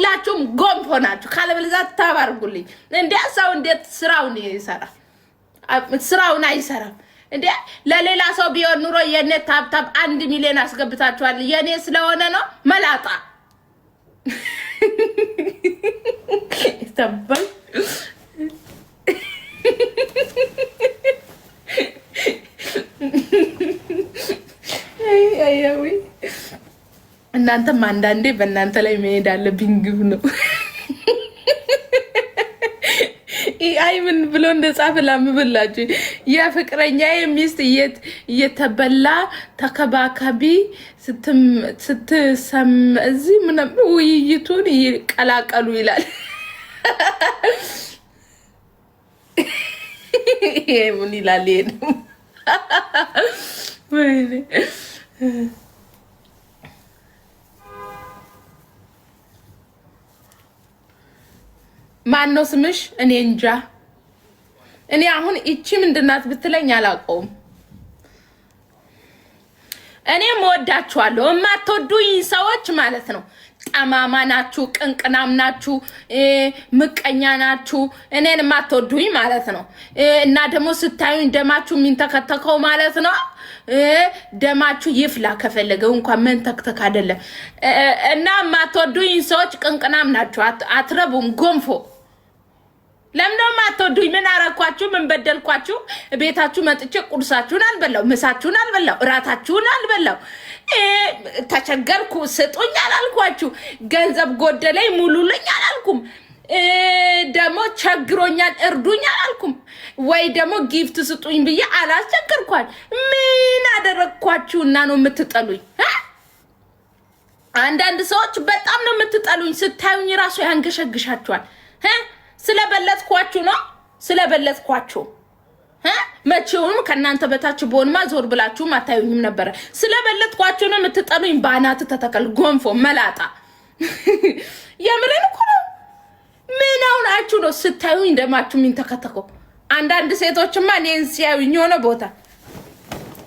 ሁላችሁም ጎንፎ ናችሁ ካለበለዛ ታባርጉልኝ እንዴ ሰው እንዴት ስራውን ይሰራል ስራውን አይሰራም እንዴ ለሌላ ሰው ቢሆን ኑሮ የኔ ታብታብ 1 ሚሊዮን አስገብታችኋል የኔ ስለሆነ ነው መላጣ ተበል አይ እናንተም አንዳንዴ በእናንተ ላይ መሄድ አለብኝ ግብ ነው አይ ምን ብሎ እንደጻፈ ላምብላችሁ የፍቅረኛዬ ሚስት እየተበላ ተከባካቢ ስትሰም እዚህ ምን ውይይቱን ይቀላቀሉ ይላል ምን ይላል ወይኔ ማን ነው ስምሽ እኔ እንጃ እኔ አሁን እቺ ምንድናት ብትለኝ አላውቀውም እኔም ወዳችኋለሁ የማትወዱኝ ሰዎች ማለት ነው ጠማማ ናችሁ ቅንቅናም ናችሁ ምቀኛ ናችሁ እኔን የማትወዱኝ ማለት ነው እና ደግሞ ስታዩኝ ደማችሁ የሚንተከተከው ማለት ነው ደማችሁ ይፍላ ከፈለገው እንኳን ምን ተክተክ አይደለም እና የማትወዱኝ ሰዎች ቅንቅናም ናችሁ አትረቡም ጎንፎ ለምን ማትወዱኝ ምን አረኳችሁ ምን በደልኳችሁ ቤታችሁ መጥቼ ቁርሳችሁን አልበላው ምሳችሁን አልበላው እራታችሁን አልበላው ተቸገርኩ ስጡኝ አላልኳችሁ ገንዘብ ጎደለኝ ሙሉልኝ አላልኩም ደሞ ቸግሮኛል እርዱኝ አላልኩም ወይ ደሞ ጊፍት ስጡኝ ብዬ አላስቸገርኳል ምን አደረኳችሁና ነው የምትጠሉኝ አንዳንድ ሰዎች በጣም ነው የምትጠሉኝ ስታዩኝ ራሱ ያንገሸግሻችኋል ስለበለጥኳችሁ ነው ስለበለጥኳችሁ መቼውም ከናንተ በታች ቦንማ ዞር ብላችሁ ማታዩኝም ነበር ስለበለጥኳችሁ ነው የምትጠሉኝ ባናት ተተከል ጎንፎ መላጣ የምሬን እኮ ነው ምን አውናችሁ ነው ስታዩኝ ደማችሁ ምን ተከተከው አንዳንድ ሴቶችማ እኔን ሲያዩኝ ሆነ ቦታ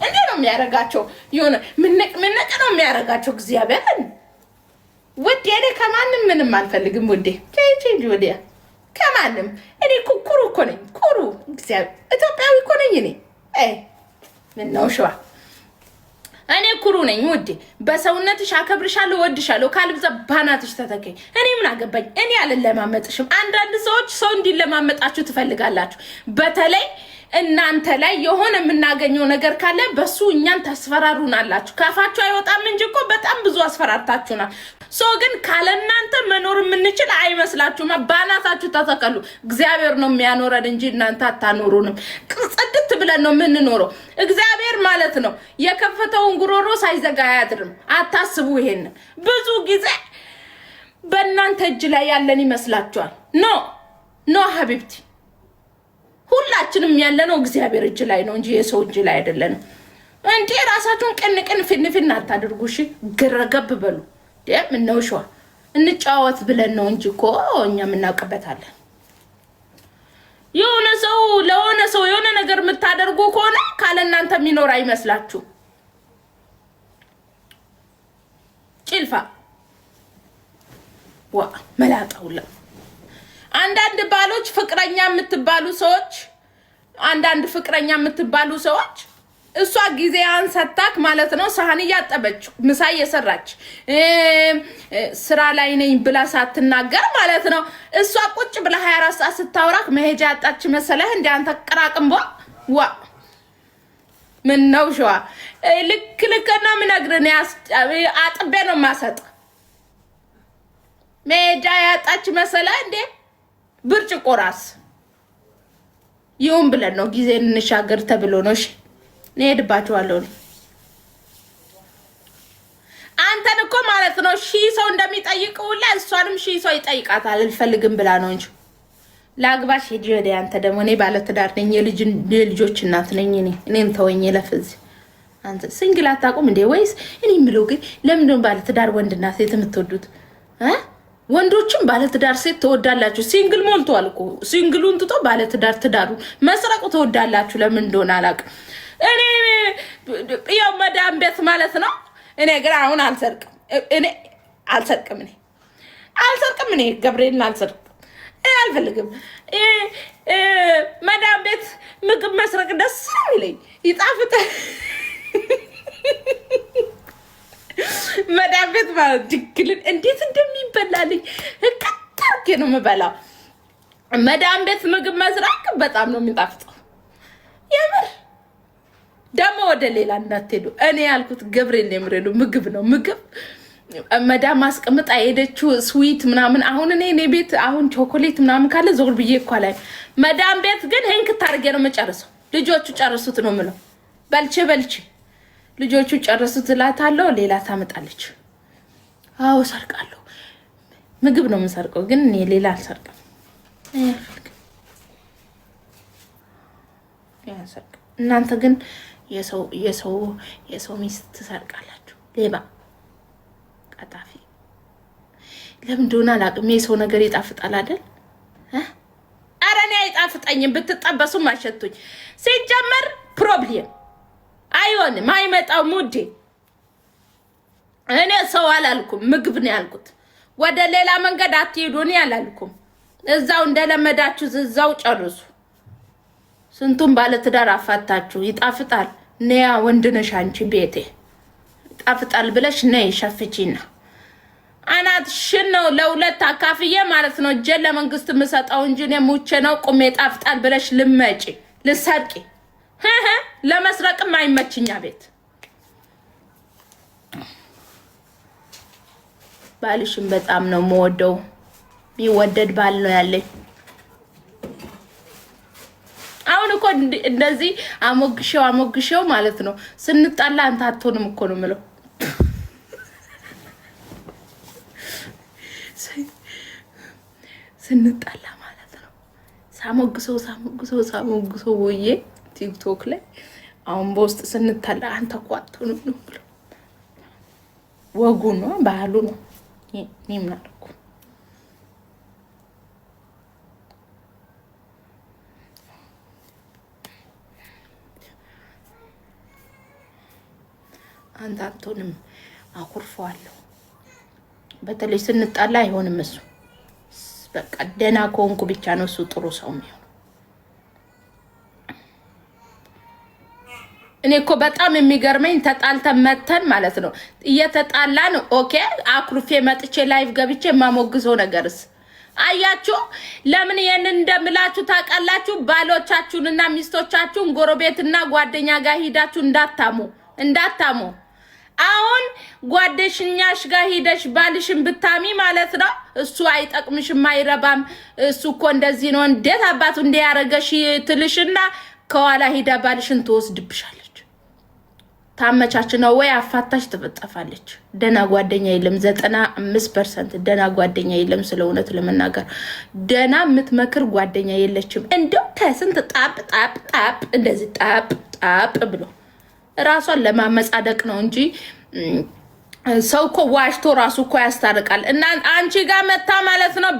እንዴ ነው የሚያረጋቸው የሆነ ምን ነው የሚያረጋቸው እግዚአብሔርን ወዴ ከማንም ምንም አልፈልግም ወዴ ቼንጅ ወዴ ከማንም እኔ ኩሩ እኮ ነኝ ኩሩ እግዚአብሔር ኢትዮጵያዊ እኮ ነኝ እኔ ምን ነው ሸዋ እኔ ኩሩ ነኝ ወዴ በሰውነትሽ አከብርሻለሁ ወድሻለሁ ካልብዛ ባናትሽ ተተከኝ እኔ ምን አገባኝ እኔ አልለማመጥሽም አንዳንድ ሰዎች ሰው እንዲለማመጣችሁ ትፈልጋላችሁ በተለይ እናንተ ላይ የሆነ የምናገኘው ነገር ካለ በሱ እኛን ታስፈራሩናላችሁ ካፋችሁ አይወጣም እንጂ እኮ በጣም ብዙ አስፈራርታችሁናል ሶ ግን ካለናንተ መኖር የምንችል አይመስላችሁም ባናታችሁ ተተከሉ እግዚአብሔር ነው የሚያኖረን እንጂ እናንተ አታኖሩንም ጽድት ብለን ነው የምንኖረው እግዚአብሔር ማለት ነው የከፈተውን ጉሮሮ ሳይዘጋ አያድርም አታስቡ ይሄን ብዙ ጊዜ በእናንተ እጅ ላይ ያለን ይመስላችኋል ኖ ሀቢብቲ ሁላችንም ያለነው እግዚአብሔር እጅ ላይ ነው እንጂ የሰው እጅ ላይ አይደለም እንዴ ራሳችሁን ቅንቅን ፍንፍን አታድርጉሽ ግረገብ በሉ ምን ነው ሸዋ እንጫወት ብለን ነው እንጂ እኮ እኛ ምናቀበታለን የሆነ ሰው ለሆነ ሰው የሆነ ነገር የምታደርጉ ከሆነ ካለናንተ የሚኖር አይመስላችሁ ጭልፋ ዋ መላጣውላ አንዳንድ ባሎች ፍቅረኛ የምትባሉ ሰዎች እሷ ጊዜ አንሰጣክ ማለት ነው ሳህን ያጠበች ምሳ እየሰራች ስራ ላይ ነኝ ብላ ሳትናገር ማለት ነው እሷ ቁጭ ብላ 24 ሰዓት ስታወራክ መሄጃ ያጣች መሰለህ እንዴ አንተ ቀራቅምቦ ዋ ምን ነው ሸዋ ልክልከና ምን ነግረን አጥቤ ነው ማሰጥ መሄጃ ያጣች መሰለህ እንዴ ብርጭቆ ራስ ይሁን ብለን ነው ጊዜ እንሻገር ተብሎ ነው እሺ ነይድባችኋለሁ አንተን እኮ ማለት ነው ሺህ ሰው እንደሚጠይቀውላ እሷንም ሺህ ሰው ይጠይቃታል አልፈልግም ብላ ነው እንጂ ላግባሽ ሂጂ ወደ አንተ ደግሞ እኔ ባለ ትዳር ነኝ የልጆች እናት ነኝ እኔን ተወኝ ለፍዝ አንተ ሲንግል አታቁም እንዴ ወይስ እኔ ምለው ግን ለምን ነው ባለ ትዳር ወንድና ሴት የምትወዱት ወንዶችም ባለ ትዳር ሴት ተወዳላችሁ ሲንግል ሞልቷል እኮ ሲንግሉን ትቶ ባለ ትዳር ትዳሩ መስረቁ ተወዳላችሁ ለምን እንደሆነ አላውቅም እኔ ያው መዳም ቤት ማለት ነው እኔ ግን አሁን አልሰርቅም እኔ አልሰርቅም። እኔ ገብርኤልን አልሰርቅም። አልፈልግም። መዳም ቤት ምግብ መስረቅ ደስ ይለኝ፣ ይጣፍጣል። መዳም ቤት ማለት ድግልን እንዴት እንደሚበላልኝ ከታርኬ ነው የምበላው። መዳም ቤት ምግብ መስራቅ በጣም ነው የሚጣፍጠው። የምር ደግሞ ወደ ሌላ እንዳትሄዱ። እኔ ያልኩት ገብርኤል የምሬዱ ምግብ ነው። ምግብ መዳም ማስቀምጣ ሄደችው ስዊት ምናምን። አሁን እኔ ቤት አሁን ቾኮሌት ምናምን ካለ ዞር ብዬ እኮ ላይ መዳም ቤት ግን ህንክ ታርጌ ነው የምጨርሰው። ልጆቹ ጨርሱት ነው የምለው። በልቼ ልጆቹ ጨርሱት እላታለሁ። ሌላ ታመጣለች። አዎ ሰርቃለሁ። ምግብ ነው የምሰርቀው፣ ግን እኔ ሌላ አልሰርቅም። እናንተ ግን የሰው ሚስት ትሰርቃላችሁ። ሌባ ቀጣፊ። ለምን እንደሆነ አላውቅም። የሰው ነገር ይጣፍጣል አይደል? ኧረ እኔ አይጣፍጠኝም። ብትጠበሱም አሸቱኝ። ሲጀመር ፕሮብሌም አይሆንም፣ አይመጣው ሙዴ። እኔ ሰው አላልኩም፣ ምግብ ነው ያልኩት። ወደ ሌላ መንገድ አትሄዱ። እኔ አላልኩም። እዛው እንደለመዳችሁ እዛው ጨርሱ። ስንቱን ባለትዳር አፋታችሁ። ይጣፍጣል። ነያ ወንድነሽ አንቺ ቤቴ ይጣፍጣል ብለሽ ነይ ሸፍቺና አናትሽን ነው ለሁለት አካፍዬ ማለት ነው እጄን ለመንግስት የምሰጠው እንጂ እኔ ሙቼ ነው ቁሜ ይጣፍጣል ብለሽ ልመጪ ልሰርቂ። ለመስረቅም አይመችኛ ቤት። ባልሽን በጣም ነው የምወደው። ቢወደድ ባል ነው ያለኝ። አሁን እኮ እንደዚህ አሞግሼው ማለት ነው ስንጣላ አንተ አትሆንም እኮ ነው የምለው። ስንጣላ ማለት ነው ሳሞግሰው ወዬ ቲክቶክ ላይ አሁን በውስጥ ስንጣላ አንተ እኮ አትሆንም ነው የምለው። ወጉ ነው ባህሉ ነው። ምን አልኩ? አንተ አትሆንም አኩርፈዋለሁ። በተለይ ስንጣላ አይሆንም እሱ። በቃ ደህና ከሆንኩ ብቻ ነው እሱ ጥሩ ሰው የሚሆነው። እኔ እኮ በጣም የሚገርመኝ ተጣልተን መተን ማለት ነው እየተጣላን ኦኬ አኩርፌ መጥቼ ላይቭ ገብቼ የማሞግዘው ነገርስ አያችሁ። ለምን ይሄንን እንደምላችሁ ታውቃላችሁ? ባሎቻችሁንና ሚስቶቻችሁን ጎረቤትና ጓደኛ ጋር ሂዳችሁ እንዳታሙ። አሁን ጓደሽኛሽ ጋር ሂደሽ ባልሽን ብታሚ ማለት ነው እሱ አይጠቅምሽም፣ አይረባም፣ እሱ እኮ እንደዚህ ነው እንዴት አባቱ እንዲያረጋሽ ትልሽና ከኋላ ሂዳ ባልሽን ትወስድብሻለች። ታመቻች ነው ወይ አፋታሽ ትፈጠፋለች። ደና ጓደኛ የለም። 95% ደና ጓደኛ የለም። ስለእውነት ለመናገር ደና የምትመክር ጓደኛ የለችም። እንደው ከስንት ጣፕ እንደዚህ ጣፕ ብሎ ራሷን ለማመጻደቅ ነው እንጂ ሰው እኮ ዋሽቶ ራሱ እኮ ያስታርቃል። እና አንቺ ጋር መታ ማለት ነው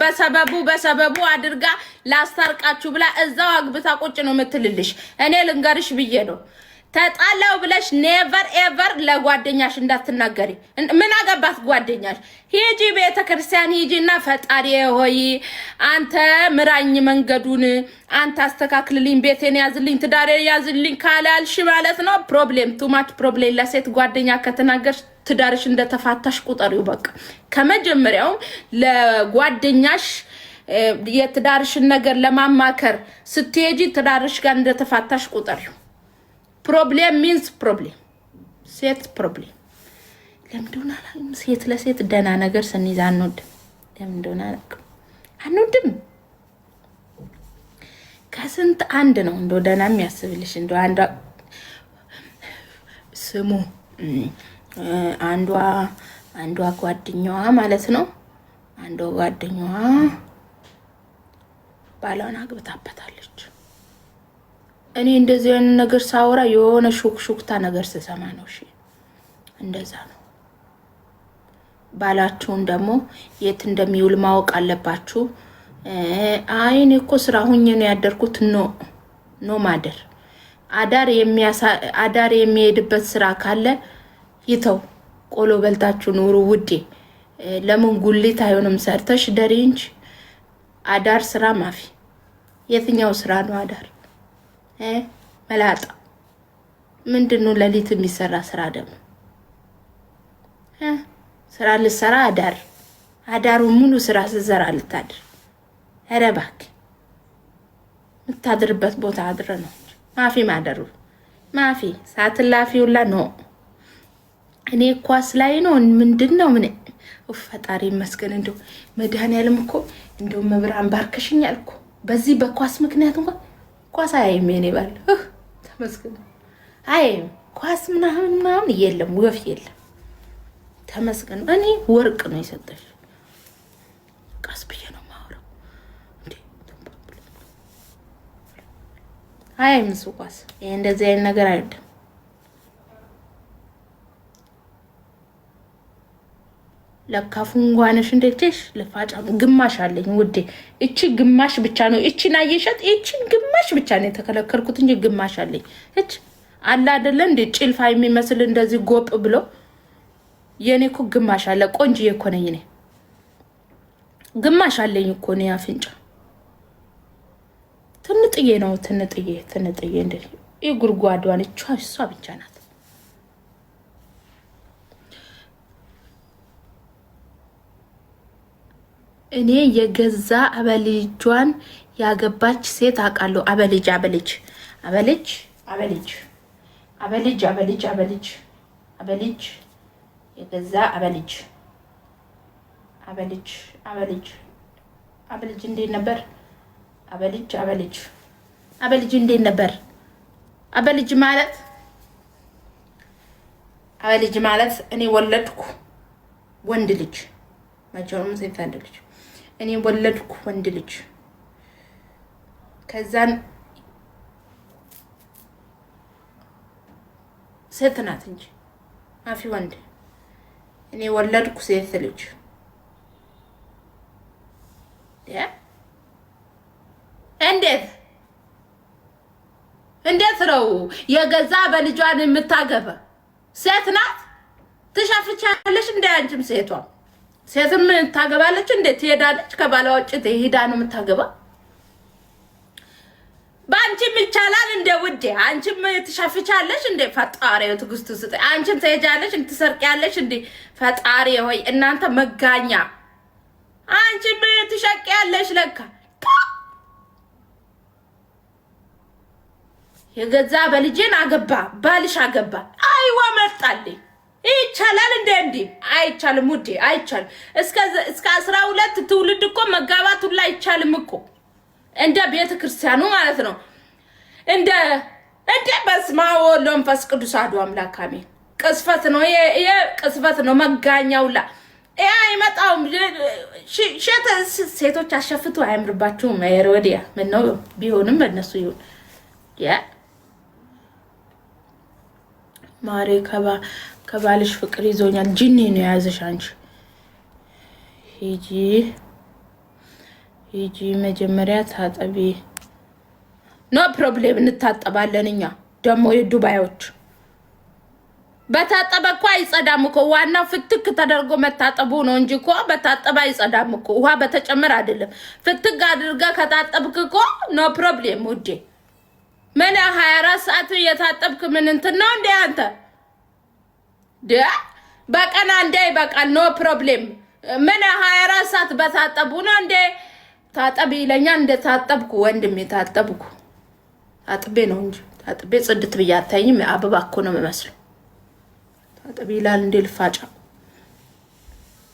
በሰበቡ አድርጋ ላስታርቃችሁ ብላ እዛው አግብታ ቁጭ ነው የምትልልሽ። እኔ ልንገርሽ ብዬ ነው ተጣላው ብለሽ ኔቨር ኤቨር ለጓደኛሽ እንዳትናገሪ። ምን አገባት ጓደኛሽ? ሂጂ ቤተክርስቲያን ሂጂና ፈጣሪ ሆይ አንተ ምራኝ መንገዱን፣ አንተ አስተካክልልኝ፣ ቤቴን ያዝልኝ፣ ትዳሬን ያዝልኝ ካላልሽ ማለት ነው ፕሮብሌም ቱማች ፕሮብሌም። ለሴት ጓደኛ ከተናገርሽ ትዳርሽ እንደተፋታሽ ቁጠሪው። በቃ ከመጀመሪያው ለጓደኛሽ የትዳርሽን ነገር ለማማከር ስትሄጂ ትዳርሽ ጋር እንደተፋታሽ ቁጠሪው። ፕሮብሌም ሚንስ ፕሮብሌም ሴት ፕሮብሌም። ለምንድን አላልኩም? ሴት ለሴት ደና ነገር ስንይዝ አንወድም። ለምንድን አንወድም? ከስንት አንድ ነው እንደው ደና የሚያስብልሽ እንደው ስሙ አንዷ ጓደኛዋ ማለት ነው አንዷ ጓደኛዋ ባሏን አግብታበታለች። እኔ እንደዚህ አይነት ነገር ሳወራ የሆነ ሹክሹክታ ነገር ስሰማ ነው። እሺ እንደዛ ነው። ባላችሁን ደግሞ የት እንደሚውል ማወቅ አለባችሁ። አይ እኔ እኮ ስራ ሁኜ ነው ያደርኩት። ኖ ማደር አዳር የሚሄድበት ስራ ካለ ይተው። ቆሎ በልታችሁ ኑሩ ውዴ። ለምን ጉሊት አይሆንም? ሰርተሽ ደሪ እንጂ አዳር ስራ ማፊ። የትኛው ስራ ነው አዳር? መላጣ ምንድነው ለሊት የሚሰራ ስራ ደግሞ? ስራ ልሰራ አዳሩ ሙሉ ስራ ስዘራ ልታድር። ኧረ እባክህ የምታድርበት ቦታ አድረ ነው ማፊ ማደሩ ማፊ ሳትላፊውላ ነው። እኔ ኳስ ላይ ነው ምንድነው ምን ፈጣሪ ይመስገን። እንደው መድኃኒዓለም እኮ እንደው መብራን ባርከሽኛል እኮ በዚህ በኳስ ምክንያት እንኳን ኳስ አያይም የኔ ባል ተመስገን። አይ ኳስ ምናምን የለም ወፍ የለም ተመስገን። እኔ ወርቅ ነው የሰጠሽ። ቃስ ብዬ ነው ማውራው እንዴ አይ ምሱ ኳስ ይሄ እንደዚህ አይነት ነገር አይደለም። ለካፉን ጓነሽ እንደልተሽ ለፋጫ ግማሽ አለኝ ውዴ። እቺ ግማሽ ብቻ ነው። እቺን አየሻት? እቺን ግማሽ ብቻ ነው የተከለከልኩት እንጂ ግማሽ አለኝ። እቺ አላ አይደለ እንዴ ጭልፋ የሚመስል እንደዚህ ጎጥ ብሎ የኔ እኮ ግማሽ አለ። ቆንጆዬ እኮ ነኝ እኔ። ግማሽ አለኝ እኮ ነው አፍንጫ። ትንጥዬ ነው ትንጥዬ እንደ ይጉርጓዷን እሷ ብቻ ናት። እኔ የገዛ አበልጇን ያገባች ሴት አውቃለሁ። አበልጅ የገዛ አበልጅ እንዴት ነበር? አበልጅ እንዴት ነበር? አበልጅ ማለት እኔ ወለድኩ ወንድ ልጅ ማጆም ሴት ልጅ እኔ ወለድኩ ወንድ ልጅ ከዛን ሴት ናት እንጂ ማፊ ወንድ። እኔ ወለድኩ ሴት ልጅ እንዴት ነው የገዛ በልጇን የምታገባ ሴት ናት? ትሻፍቻለሽ እንደ አንቺም ሴትም ታገባለች እንዴ? ትሄዳለች ከባሏ ውጭ ሄዳ ነው የምታገባ? በአንቺም ይቻላል እንደ ውዴ? አንቺም ትሻፍቻለሽ እንዴ? ፈጣሪ ትግስቱ ስጠ። አንቺም ትሄጃለሽ ትሰርቂያለሽ እንዴ? ፈጣሪ ሆይ እናንተ መጋኛ። አንቺም ትሸቂያለሽ ለካ። የገዛ በልጄን አገባ ባልሽ አገባ። አይዋ መጣልኝ። ይቻላል እንዴ? አይቻልም ውዴ አይቻልም። እስከ 12 ትውልድ እኮ መጋባት ሁላ አይቻልም እኮ እንደ ቤተ ክርስቲያኑ ማለት ነው። እንደ በስመ አብ ወወልድ ወመንፈስ ቅዱስ አሐዱ አምላክ አሜን። ቅስፈት ነው ይሄ ቅስፈት ነው። መጋኛውላ ያ አይመጣውም። ሴቶች አሸፍቱ አያምርባችሁም? ወዲያ ምን ነው ቢሆንም በእነሱ ይሁን ያ ማሬ ከባልሽ ፍቅር ይዞኛል። ጂኒ ነው የያዘሽ አንቺ። ሂጂ መጀመሪያ ታጠቢ። ኖ ፕሮብሌም እንታጠባለን እኛ ደግሞ የዱባዮች። በታጠበ እኮ አይጸዳም እኮ ዋናው ፍትክ ተደርጎ መታጠቡ ነው እንጂ እኮ በታጠበ አይጸዳም እኮ። ውሃ በተጨመረ አይደለም። ፍትክ አድርጋ ከታጠብክ እኮ ኖ ፕሮብሌም ውዴ። ምን 24 ሰዓት የታጠብክ ምን እንትን ነው እንዴ አንተ? በቀን አንዴ በቃል ኖ ፕሮብሌም። ምን 24 ሰዓት በታጠቡ ነው እንዴ? ታጠብ ይለኛል እንደ ታጠብኩ ወንድሜ ታጠብኩ ታጥቤ ነው እንጂ ታጥቤ ጽድት ብዬ አታይኝም። አበባ እኮ ነው የምመስለው። ታጥቤ ይላል እንደ ልፋጫ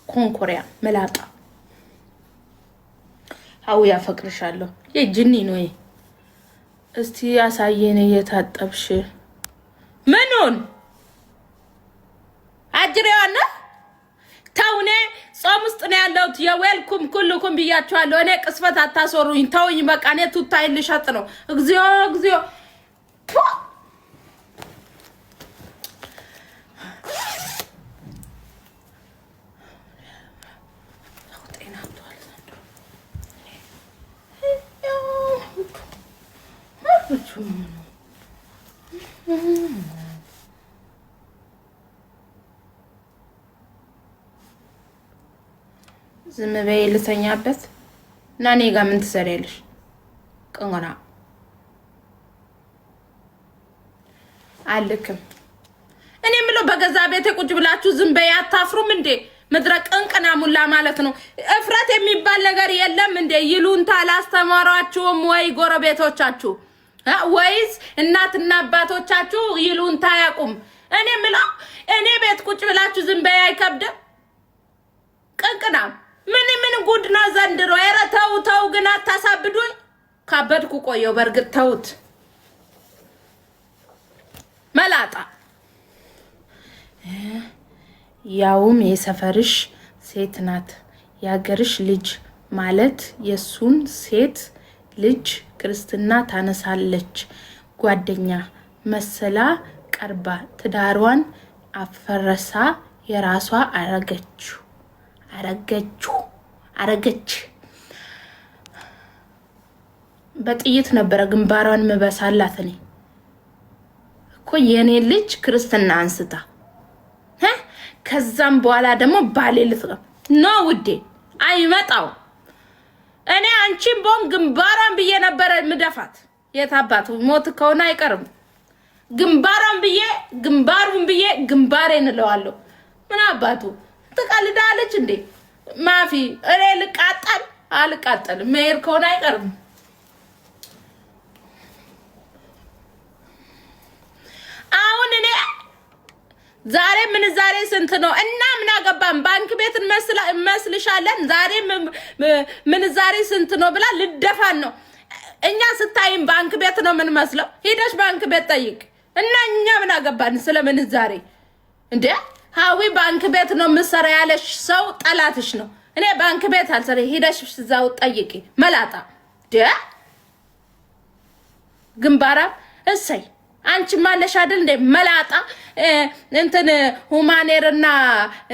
ኮንኮሪያ መላጣ። አው ያፈቅርሻለሁ የጅኒ ነው። እስቲ ያሳየኝ የታጠብሽ ምኑን አጅሬዋና ታውኔ ጾም ውስጥ ነው ያለሁት። የዌልኩም ኩልኩም ብያችኋለሁ። እኔ ቅስፈት አታሶሩኝ ተውኝ በቃ። እኔ ቱታይ ልሸጥ ነው። እግዚኦ ዝም በይ ልተኛበት እና እኔ ጋር ምን ትሰሪያለሽ? ቅንቅና አልክም። እኔ ምለው በገዛ ቤቴ ቁጭ ብላችሁ ዝም በይ አታፍሩም እንዴ? ምድረ ቅንቅና ሙላ ማለት ነው። እፍረት የሚባል ነገር የለም እንዴ? ይሉንታ አላስተማሯችሁም ወይ ጎረቤቶቻችሁ? ወይስ እናትና አባቶቻችሁ ይሉንታ ያቁም? እኔ ምለው እኔ ቤት ቁጭ ብላችሁ ዝም በይ አይከብድም? ቅንቅና ምን ጉድ ነው ዘንድሮ? ኧረ ተው ግን አታሳብዱኝ። ካበድኩ ቆየው በርግጥ ተውት። መላጣ ያውም የሰፈርሽ ሴት ናት። ያገርሽ ልጅ ማለት የሱን ሴት ልጅ ክርስትና ታነሳለች። ጓደኛ መሰላ ቀርባ ትዳሯን አፈረሳ የራሷ አረገች። በጥይት ነበረ ግንባሯን መበሳላት። እኔ እኮ የኔ ልጅ ክርስትና አንስታ ከዛም በኋላ ደግሞ ባሌ ልትቀም ነው ውዴ አይመጣው። እኔ አንቺን ቦን ግንባሯን ብዬ ነበረ ምደፋት። የታባቱ ሞት ከሆነ አይቀርም። ግንባሩን ብዬ ግንባሬን እለዋለሁ። ምን አባቱ ትቀልዳለች እንዴ? ማፊ እኔ አልቃጠልም። መሄድ ከሆነ አይቀርም። አሁን እኔ ዛሬ ስንት ነው እና ምን አገባን? ባንክ ቤት እንመስልሻለን? ዛሬ ዛሬ ስንት ነው ብላ ልደፋን ነው። እኛ ስታይም ባንክ ቤት ነው ምን መስለው? ሄደሽ ባንክ ቤት ጠይቅ እና እኛ ምን አገባን ስለምን ዛሬ እንዴ? ሃዊ ባንክ ቤት ነው ምሰራ ያለሽ ሰው ጠላትሽ ነው። እኔ ባንክ ቤት አልሰራ። ሄደሽ እዛው ጠይቂ። መላጣ ግንባራ እሰይ አንቺ ማለሽ አይደል እንደ መላጣ እንትን ሁማኔርና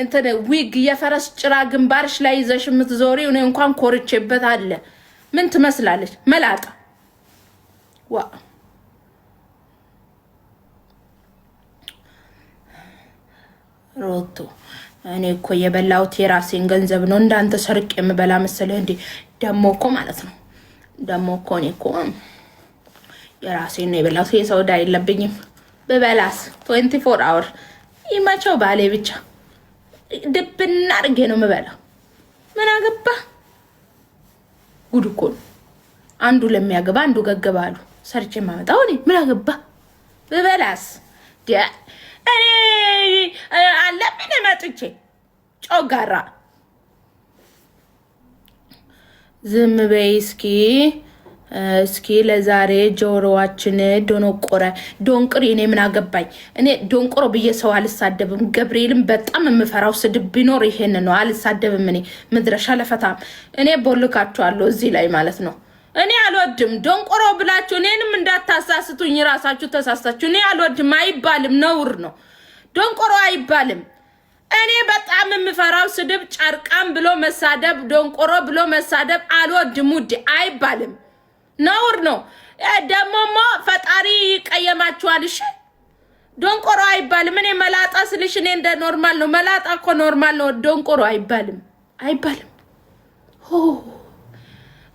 እንትን ዊግ የፈረስ ጭራ ግንባርሽ ላይ ይዘሽ የምትዞሪው እኔ እንኳን ኮርቼበት አለ። ምን ትመስላለች መላጣ? ዋ ሮቶ እኔ እኮ የበላሁት የራሴን ገንዘብ ነው። እንዳንተ ሰርቅ የምበላ መሰለህ እንዴ? ደሞ እኮ ማለት ነው። ደሞ እኮ እኔ እኮ የራሴን ነው የበላሁት። የሰው ዕዳ የለብኝም። በበላስ 24 አወር ይመቸው ባሌ ብቻ ድብና አድርጌ ነው የምበላው። ምን አገባ? ጉድ እኮ ነው። አንዱ ለሚያገባ አንዱ ገገባሉ። ሰርቼ ማመጣው እኔ ምን አገባ? በበላስ እኔ አለብኝ መጥቼ ጮጋራ ዝም በይ እስኪ ለዛሬ ጆሮዋችን ዶንቅር እኔ ምን አገባኝ? እኔ ዶንቆሮ ብዬ ሰው አልሳደብም። ገብርኤልም በጣም የምፈራው ስድብ ቢኖር ይሄን ነው። አልሳደብም። እኔ ምድረሻ ለፈታም እኔ ቦልካችኋለሁ እዚህ ላይ ማለት ነው። እኔ አልወድም ዶንቆሮ ብላችሁ እኔንም እንዳታሳስቱኝ። ራሳችሁ ተሳስታችሁ። እኔ አልወድም። አይባልም፣ ነውር ነው። ዶንቆሮ አይባልም። እኔ በጣም የምፈራው ስድብ ጨርቃም ብሎ መሳደብ፣ ዶንቆሮ ብሎ መሳደብ አልወድም። ውዴ አይባልም፣ ነውር ነው። ደሞሞ ፈጣሪ ይቀየማችኋል። እሺ ዶንቆሮ አይባልም። እኔ መላጣ ስልሽ እኔ እንደ ኖርማል ነው። መላጣ እኮ ኖርማል ነው። ዶንቆሮ አይባልም።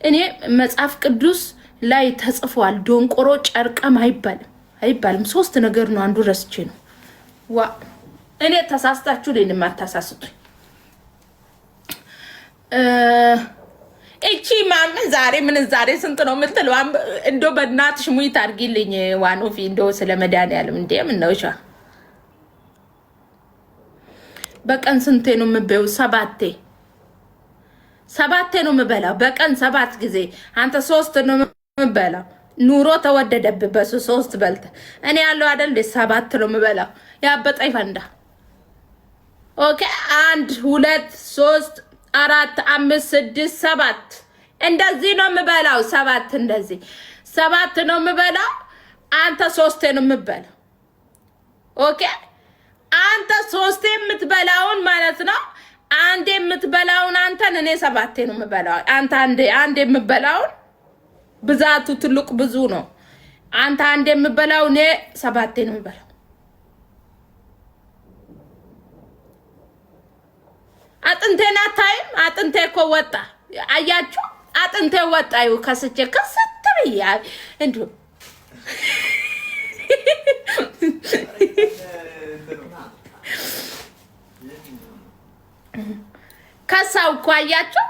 እኔ መጽሐፍ ቅዱስ ላይ ተጽፏል። ዶንቆሮ ጨርቃም አይባልም። 3 ነገር ነው። አንዱ ረስቼ ነው። ዋ እኔ ተሳስታችሁ ለኔ ማታሳስቱኝ። እቺ ማም ዛሬ ስንት ነው የምትለው? እንዶ በእናትሽ ሙይት አድርጊልኝ። ዋኖፊ እንዶ ስለ መድኃኒዓለም እንዴ ምን ነው? በቀን ስንቴ ነው የምበይው? 7 ነው የምበላው በቀን 7 ጊዜ። አንተ 3 ነው የምበላው። ኑሮ ተወደደብህ በሱ 3 በልተ። እኔ ያለው አይደል 7 ነው የምበላው። ያበጠይ ፈንዳ። ኦኬ 1 2 3 4 5 6 7 እንደዚህ ነው የምበላው። 7 እንደዚህ 7 ነው የምበላው። አንተ 3 ነው የምበላው። ኦኬ አንተ 3 የምትበላውን ማለት ነው። አንዴ የምትበላውን አንተን እኔ 7 ነው የምበላው። አንተ አንዴ የምትበላውን ብዛቱ ትልቅ ብዙ ነው። አንተ አንዴ የምትበላው እኔ 7 ነው የምበላው። አጥንቴን አታይም? አጥንቴ እኮ ወጣ። አያችሁ? አጥንቴ ወጣ። ይኸው ከስቼ ከሰት ብያ እንዲሁ ከሳው እኮ አያችሁ?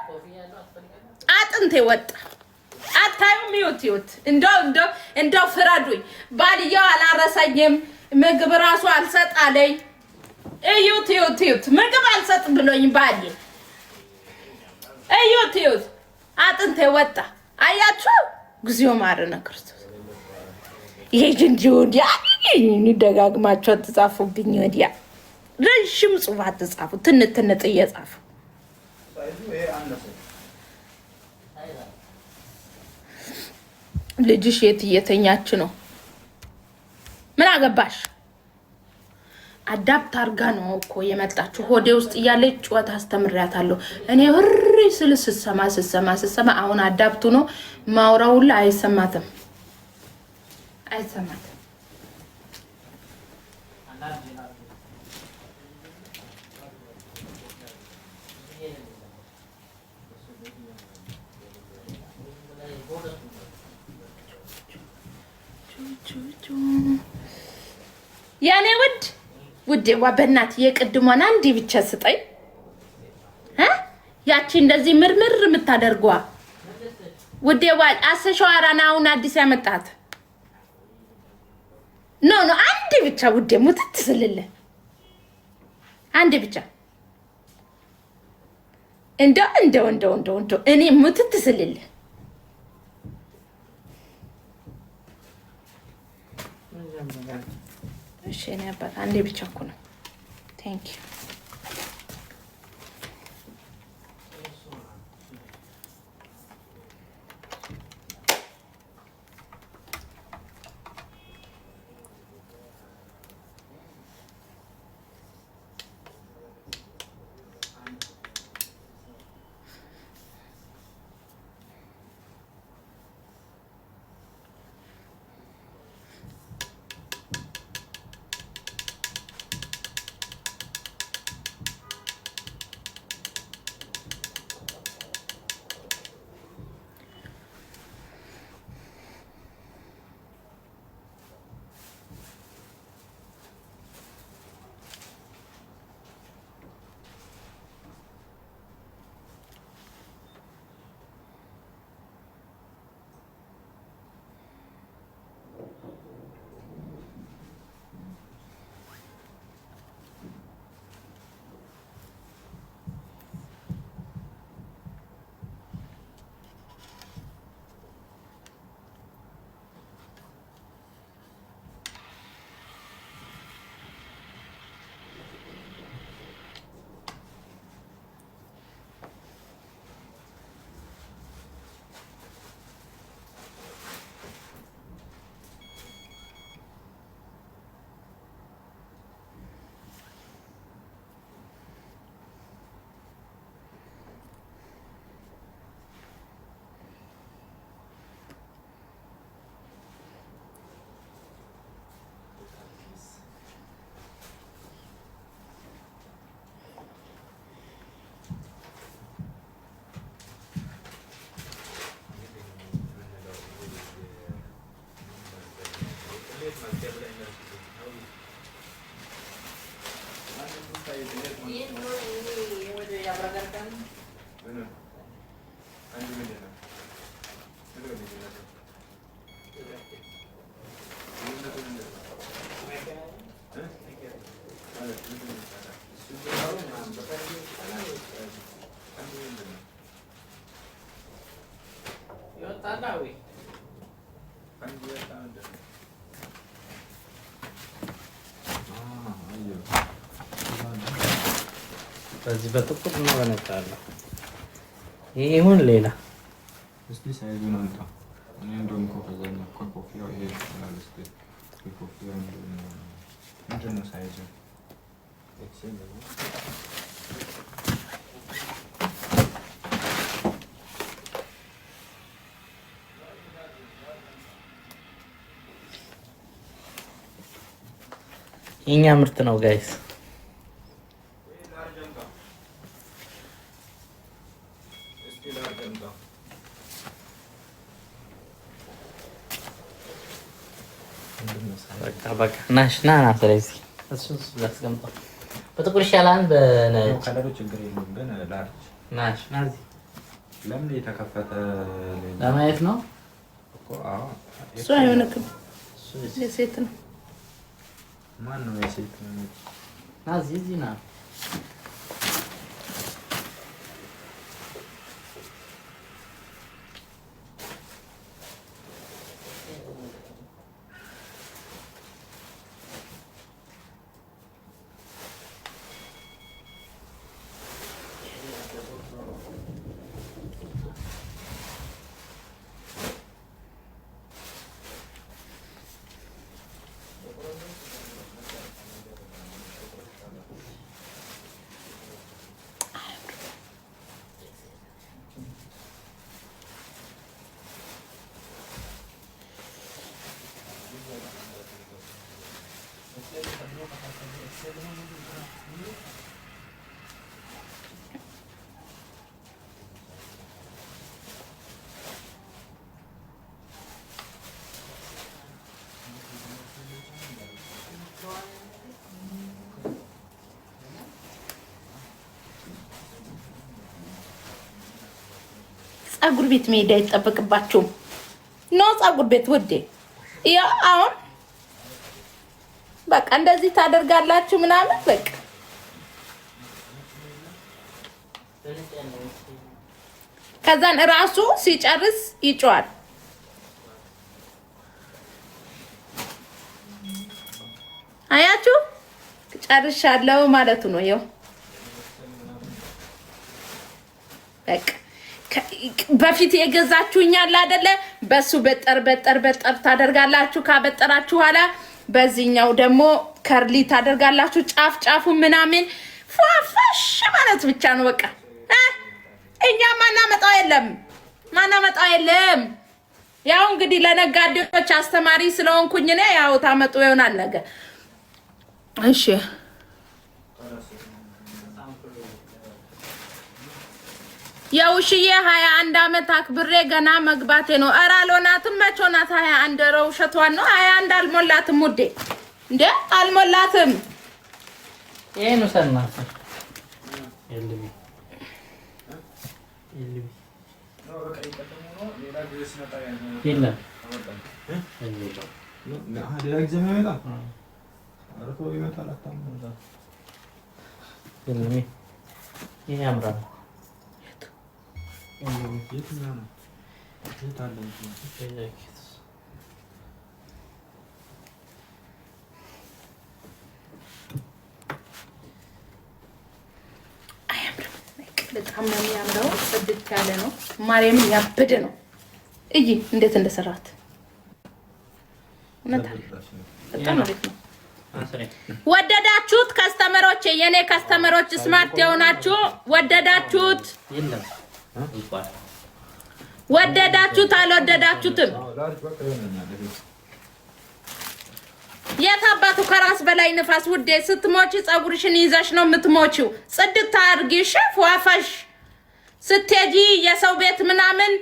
አጥንቴ ወጣ። አታዩም? ይውት እንደው ፍረዱኝ። ባልየው አላረሰኝም። ምግብ ራሱ አልሰጣለኝ። እዩት ምግብ አልሰጥ ብሎኝ ባል እዩት አጥንቴ ወጣ። አያችሁ? እግዚኦ ማረነ ክርስቶስ። ይሄ እንጂ ወዲያ ደጋግማችሁ አትጻፉብኝ። ወዲያ ረዥም ጽሑፍ አትጻፉ። ትንት እየጻፉ ልጅሽ የት እየተኛች ነው? ምን አገባሽ? አዳፕት አርጋ ነው እኮ የመጣችሁ። ሆዴ ውስጥ እያለች ጩኸት አስተምሪያታለሁ እኔ ወሬ ስሰማ አሁን አዳፕቱ ነው ማውራውላ አይሰማትም። ያኔ ውዴዋ በእናት የቅድሟን አንዴ ብቻ ስጠኝ። ያቺ እንደዚህ ምርምር የምታደርጓ ውዴዋ አሰሻዋራና አሁን አዲስ ያመጣት ኖ አንዴ ብቻ ውዴ ሙትት ስልልህ አንዴ ብቻ እንደው እኔ ሙትት ስልልህ እሺ እኔ አባት አንዴ ብቻ እኮ ነው። ቴንክ ዩ በዚህ በጥቁር ነው በነጣለው ይሄ ይሁን ሌላ እስቲ ሳይዙን አንተ እኔ እንደውም ኮፈዘኛ ኮፊያው ይሄ ይችላል። እስቲ ኮፊያው ምንድን ነው ሳይዙ? ኤክሴል ነው። የኛ ምርት ነው ጋይስ። በቃ ናሽ ና ስለዚህ እሱን ላስቀምጠው። በጥቁር ይሻላል በነጭ ከለሩ ችግር የለውም ግን ላርጅ ናሽ ና እዚህ ለምን የተከፈተ ለማየት ነው እኮ። አዎ እሱ አይሆንም። የሴት ነው። ማን ነው የሴት ነው? ና እዚህ ና ፀጉር ቤት መሄድ አይጠበቅባችሁም። ኖ ፀጉር ቤት ውዴ፣ ያ አሁን በቃ እንደዚህ ታደርጋላችሁ ምናምን በቃ ከዛን እራሱ ሲጨርስ ይጮሃል። አያችሁ ጨርሻለሁ ማለቱ ነው። ይኸው በቃ በፊት የገዛችሁኛል አይደለ? በሱ በጠር ታደርጋላችሁ። ካበጠራችሁ ኋላ በዚህኛው ደግሞ ከርሊ ታደርጋላችሁ። ጫፍ ጫፉ ምናምን ፏፈሽ ማለት ብቻ ነው በቃ። እኛ ማናመጣው የለም። ያው እንግዲህ ለነጋዴዎች አስተማሪ ስለሆንኩኝ እኔ ያው ታመጡ ይሆናል ነገር። እሺ የውሽዬ 21 አመት አክብሬ ገና መግባቴ ነው። ኧረ አልሆናትም። መቼ ሆናት 21? ኧረ ውሸቷን ነው። 21 አልሞላትም ውዴ፣ እንዴ አልሞላትም። ይሄን ሰና በጣም ነው የሚያምረው። ጽድት ያለ ነው። ማርያም ያበደ ነው። እይ እንዴት እንደሰራት በጣም አሪፍ ነው። ወደዳችሁት? ከስተመሮቼ፣ የኔ ከስተመሮች ስማርት የሆናችሁ ወደዳችሁት? ወደዳችሁት አልወደዳችሁትም? የታባቱ ከራስ በላይ ንፋስ ውዴ። ስትሞቺ ፀጉርሽን ይዘሽ ነው የምትሞቺው። ጽድት አድርጊሽ ፏፈሽ ስትሄጂ የሰው ቤት ምናምን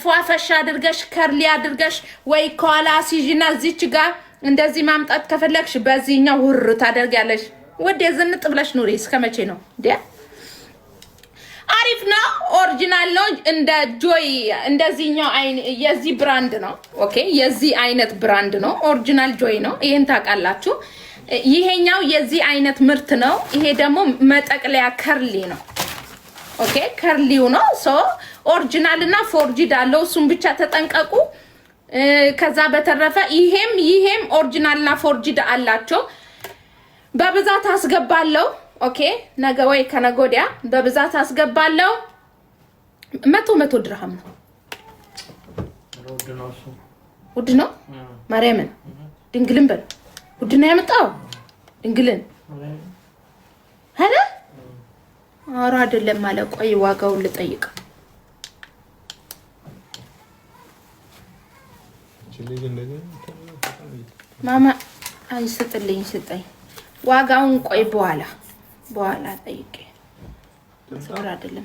ፏፈሽ አድርገሽ ከርሊ አድርገሽ ወይ ከኋላ ሲጂና እዚች ጋር እንደዚህ ማምጣት ከፈለግሽ በዚህኛው ውር ታደርጊያለሽ። ውዴ ዝንጥ ብለሽ ኑሪ። እስከመቼ ነው እንዴ? አሪፍ ነው። ኦሪጂናል ነው። እንደ ጆይ እንደዚህኛው የዚህ ብራንድ ነው። ኦኬ የዚህ አይነት ብራንድ ነው። ኦሪጂናል ጆይ ነው። ይሄን ታውቃላችሁ። ይሄኛው የዚህ አይነት ምርት ነው። ይሄ ደግሞ መጠቅለያ ከርሊ ነው። ኦኬ ከርሊው ነው። ሶ ኦሪጂናል እና ፎርጂድ አለው። እሱን ብቻ ተጠንቀቁ። ከዛ በተረፈ ይሄም ኦሪጂናል እና ፎርጂድ አላቸው። በብዛት አስገባለሁ። ኦኬ ነገ ወይ ከነገ ወዲያ በብዛት አስገባለሁ። 100 ድርሃም ነው። ውድ ነው። ማርያምን ድንግልን በል ውድ ነው ያመጣው። ድንግልን ሀላ ኧረ አይደለም አለ። ቆይ ዋጋውን ልጠይቅ። ማማ አይሰጥልኝ ስጠኝ ዋጋውን። ቆይ በኋላ ጠይቄ ስራ አይደለም